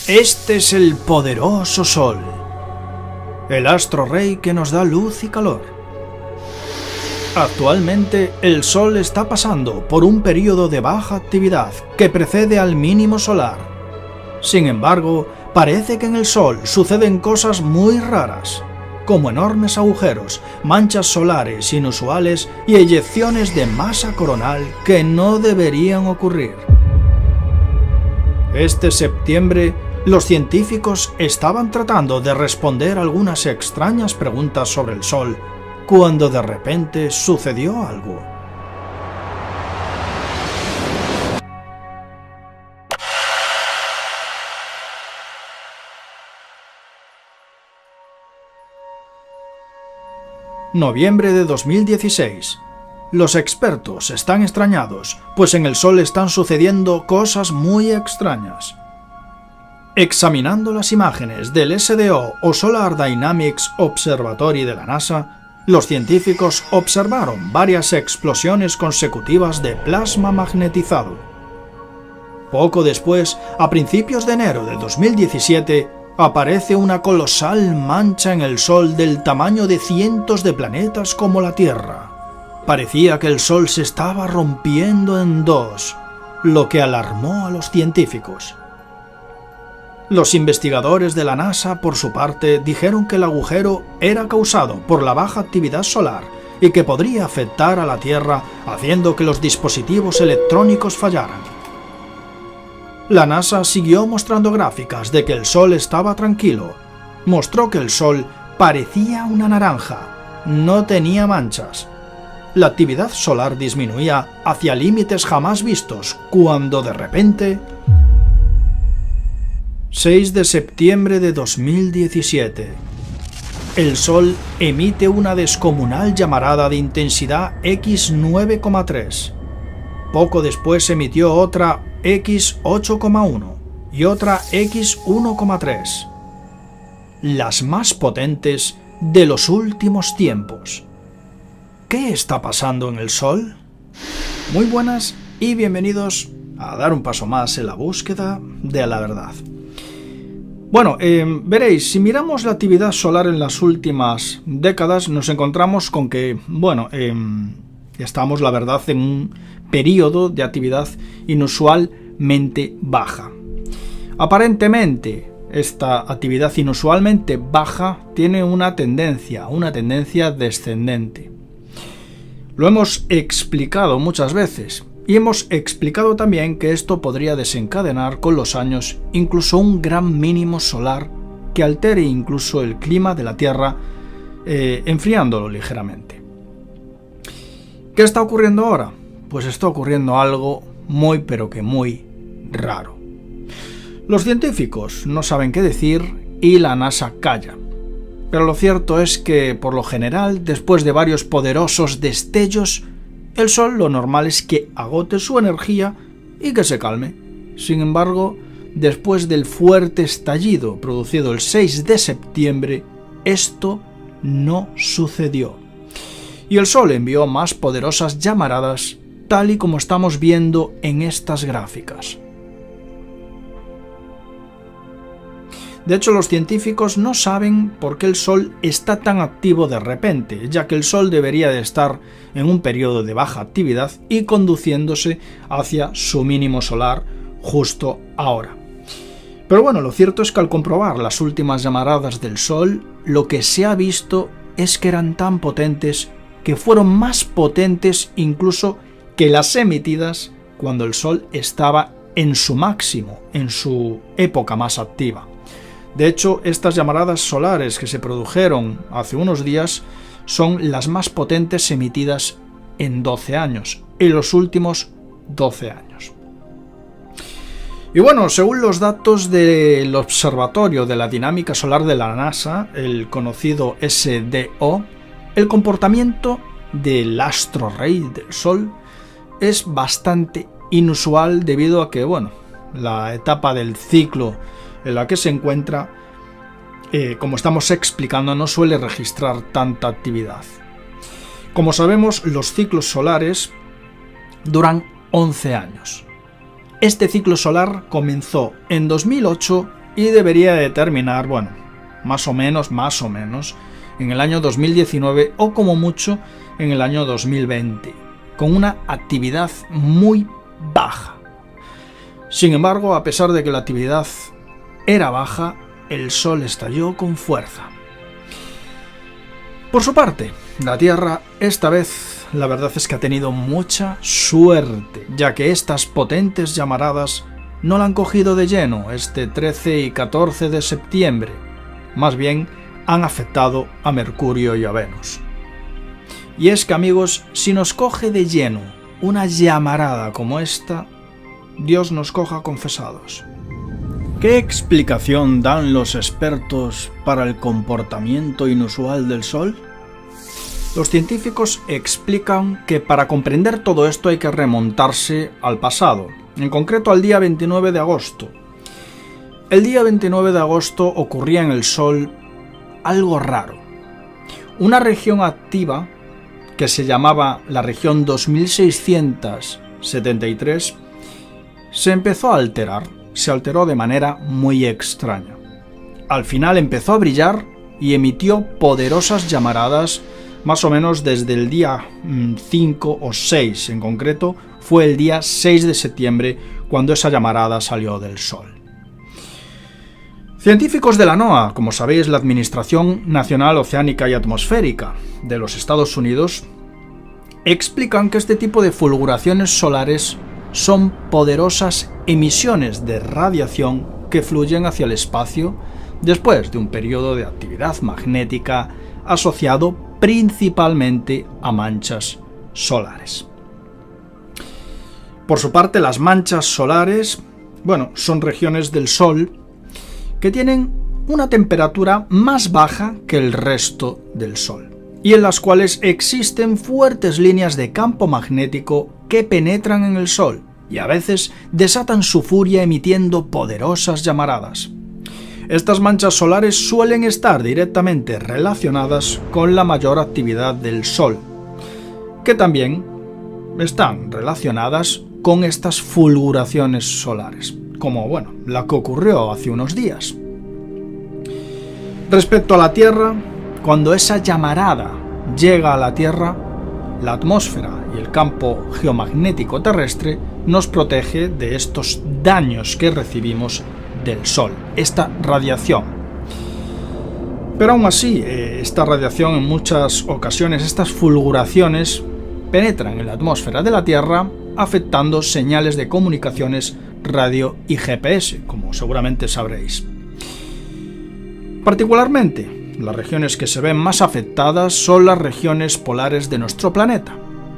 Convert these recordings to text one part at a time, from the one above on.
Este es el poderoso Sol, el astro rey que nos da luz y calor. Actualmente el Sol está pasando por un periodo de baja actividad que precede al mínimo solar. Sin embargo, parece que en el Sol suceden cosas muy raras, como enormes agujeros, manchas solares inusuales y eyecciones de masa coronal que no deberían ocurrir. Este septiembre, los científicos estaban tratando de responder algunas extrañas preguntas sobre el Sol, cuando de repente sucedió algo. Noviembre de 2016. Los expertos están extrañados, pues en el Sol están sucediendo cosas muy extrañas. Examinando las imágenes del SDO o Solar Dynamics Observatory de la NASA, los científicos observaron varias explosiones consecutivas de plasma magnetizado. Poco después, a principios de enero de 2017, aparece una colosal mancha en el Sol del tamaño de cientos de planetas como la Tierra. Parecía que el Sol se estaba rompiendo en dos, lo que alarmó a los científicos. Los investigadores de la NASA, por su parte, dijeron que el agujero era causado por la baja actividad solar y que podría afectar a la Tierra, haciendo que los dispositivos electrónicos fallaran. La NASA siguió mostrando gráficas de que el Sol estaba tranquilo. Mostró que el Sol parecía una naranja, no tenía manchas. La actividad solar disminuía hacia límites jamás vistos, cuando de repente... 6 de septiembre de 2017. El Sol emite una descomunal llamarada de intensidad X9,3. Poco después emitió otra X8,1 y otra X1,3. Las más potentes de los últimos tiempos. ¿Qué está pasando en el Sol? Muy buenas y bienvenidos a dar un paso más en la búsqueda de la verdad. Bueno, veréis, si miramos la actividad solar en las últimas décadas, nos encontramos con que, estamos, la verdad, en un periodo de actividad inusualmente baja. Aparentemente, esta actividad inusualmente baja tiene una tendencia descendente. Lo hemos explicado muchas veces. Y hemos explicado también que esto podría desencadenar con los años incluso un gran mínimo solar que altere incluso el clima de la Tierra, enfriándolo ligeramente. ¿Qué está ocurriendo ahora? Pues está ocurriendo algo muy pero que muy raro. Los científicos no saben qué decir y la NASA calla. Pero lo cierto es que, por lo general, después de varios poderosos destellos, el Sol lo normal es que agote su energía y que se calme. Sin embargo, después del fuerte estallido producido el 6 de septiembre, esto no sucedió. Y el Sol envió más poderosas llamaradas, tal y como estamos viendo en estas gráficas. De hecho, los científicos no saben por qué el Sol está tan activo de repente, ya que el Sol debería de estar en un periodo de baja actividad y conduciéndose hacia su mínimo solar justo ahora. Pero bueno, lo cierto es que al comprobar las últimas llamaradas del Sol, lo que se ha visto es que eran tan potentes que fueron más potentes incluso que las emitidas cuando el Sol estaba en su máximo, en su época más activa. De hecho, estas llamaradas solares que se produjeron hace unos días son las más potentes emitidas en 12 años, en los últimos 12 años. Y bueno, según los datos del Observatorio de la Dinámica Solar de la NASA, el conocido SDO, el comportamiento del astro rey del Sol es bastante inusual debido a que, la etapa del ciclo en la que se encuentra, como estamos explicando, no suele registrar tanta actividad. Como sabemos, los ciclos solares duran 11 años. Este ciclo solar comenzó en 2008 y debería de terminar, bueno, más o menos, en el año 2019 o como mucho en el año 2020, con una actividad muy baja. Sin embargo, a pesar de que la actividad era baja, el Sol estalló con fuerza. Por su parte, la Tierra esta vez la verdad es que ha tenido mucha suerte, ya que estas potentes llamaradas no la han cogido de lleno este 13 y 14 de septiembre, más bien han afectado a Mercurio y a Venus. Y es que, amigos, si nos coge de lleno una llamarada como esta, Dios nos coja confesados. ¿Qué explicación dan los expertos para el comportamiento inusual del Sol? Los científicos explican que para comprender todo esto hay que remontarse al pasado, en concreto al día 29 de agosto. El día 29 de agosto ocurría en el Sol algo raro. Una región activa, que se llamaba la región 2673, se empezó a alterar. Se alteró de manera muy extraña. Al final empezó a brillar y emitió poderosas llamaradas más o menos desde el día 5 o 6, en concreto fue el día 6 de septiembre cuando esa llamarada salió del Sol. Científicos de la NOAA, como sabéis, la Administración Nacional Oceánica y Atmosférica de los Estados Unidos, explican que este tipo de fulguraciones solares son poderosas emisiones de radiación que fluyen hacia el espacio después de un periodo de actividad magnética asociado principalmente a manchas solares. Por su parte, las manchas solares, son regiones del Sol que tienen una temperatura más baja que el resto del Sol y en las cuales existen fuertes líneas de campo magnético que penetran en el Sol y a veces desatan su furia emitiendo poderosas llamaradas. Estas manchas solares suelen estar directamente relacionadas con la mayor actividad del Sol, que también están relacionadas con estas fulguraciones solares, como la que ocurrió hace unos días. Respecto a la Tierra, cuando esa llamarada llega a la Tierra, la atmósfera y el campo geomagnético terrestre nos protege de estos daños que recibimos del Sol, esta radiación. Pero aún así, esta radiación en muchas ocasiones, estas fulguraciones, penetran en la atmósfera de la Tierra, afectando señales de comunicaciones radio y GPS, como seguramente sabréis. Particularmente, las regiones que se ven más afectadas son las regiones polares de nuestro planeta,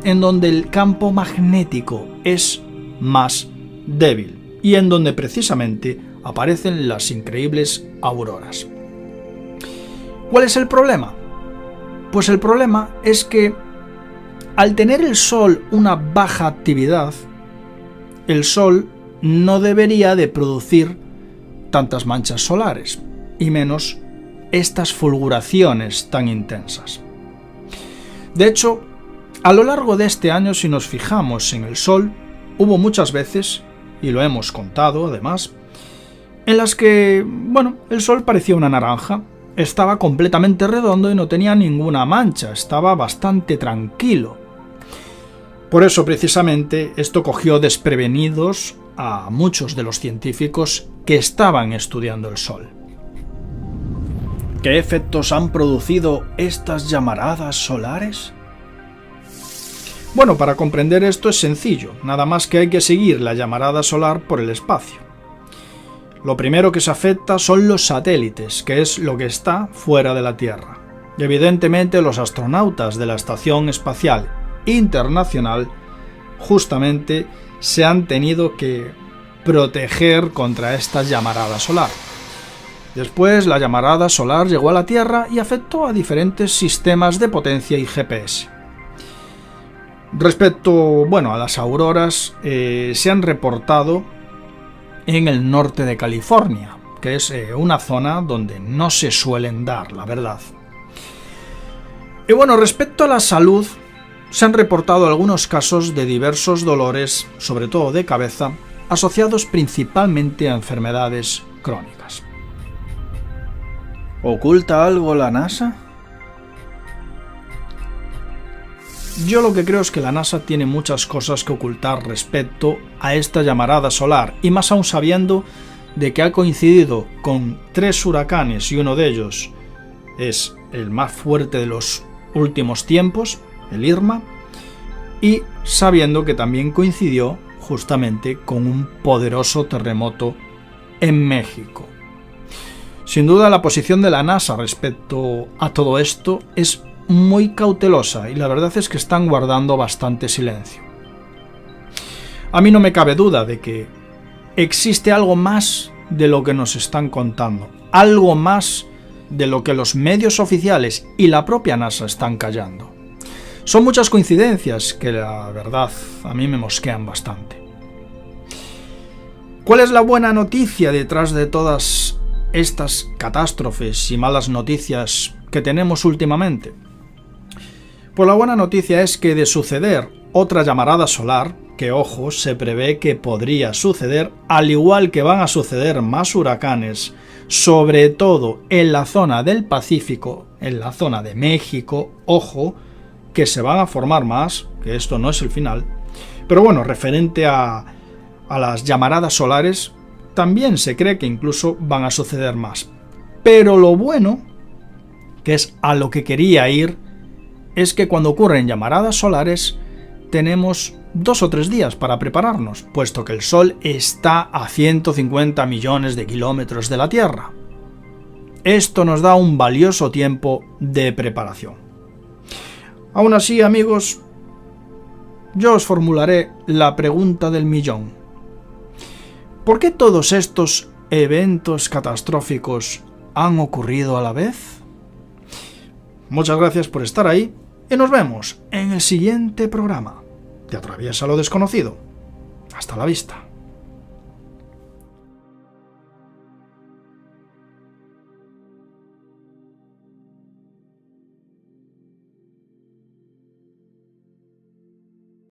en donde el campo magnético es más débil y en donde precisamente aparecen las increíbles auroras. ¿Cuál es el problema? Pues el problema es que al tener el Sol una baja actividad, el Sol no debería de producir tantas manchas solares, y menos estas fulguraciones tan intensas. De hecho, a lo largo de este año, si nos fijamos en el Sol, hubo muchas veces, y lo hemos contado además, en las que, el Sol parecía una naranja, estaba completamente redondo y no tenía ninguna mancha, estaba bastante tranquilo. Por eso, precisamente, esto cogió desprevenidos a muchos de los científicos que estaban estudiando el Sol. ¿Qué efectos han producido estas llamaradas solares? Para comprender esto es sencillo, nada más que hay que seguir la llamarada solar por el espacio. Lo primero que se afecta son los satélites, que es lo que está fuera de la Tierra. Y evidentemente los astronautas de la Estación Espacial Internacional justamente se han tenido que proteger contra esta llamarada solar. Después, la llamarada solar llegó a la Tierra y afectó a diferentes sistemas de potencia y GPS. Respecto, a las auroras, se han reportado en el norte de California, que es una zona donde no se suelen dar, la verdad. Y respecto a la salud, se han reportado algunos casos de diversos dolores, sobre todo de cabeza, asociados principalmente a enfermedades crónicas. ¿Oculta algo la NASA? Yo lo que creo es que la NASA tiene muchas cosas que ocultar respecto a esta llamarada solar, y más aún sabiendo de que ha coincidido con 3 huracanes y uno de ellos es el más fuerte de los últimos tiempos, el Irma, y sabiendo que también coincidió justamente con un poderoso terremoto en México. Sin duda la posición de la NASA respecto a todo esto es muy cautelosa y la verdad es que están guardando bastante silencio. A mí no me cabe duda de que existe algo más de lo que nos están contando, algo más de lo que los medios oficiales y la propia NASA están callando. Son muchas coincidencias que la verdad a mí me mosquean bastante. ¿Cuál es la buena noticia detrás de todas estas catástrofes y malas noticias que tenemos últimamente? Pues la buena noticia es que de suceder otra llamarada solar, que ojo, se prevé que podría suceder, al igual que van a suceder más huracanes, sobre todo en la zona del Pacífico, en la zona de México, ojo, que se van a formar más, que esto no es el final, pero bueno, referente a las llamaradas solares, también se cree que incluso van a suceder más. Pero lo bueno, que es a lo que quería ir, es que cuando ocurren llamaradas solares tenemos 2 o 3 días para prepararnos, puesto que el Sol está a 150 millones de kilómetros de la Tierra. Esto nos da un valioso tiempo de preparación. Aún así, amigos, yo os formularé la pregunta del millón. ¿Por qué todos estos eventos catastróficos han ocurrido a la vez? Muchas gracias por estar ahí y nos vemos en el siguiente programa de Atraviesa lo Desconocido. Hasta la vista.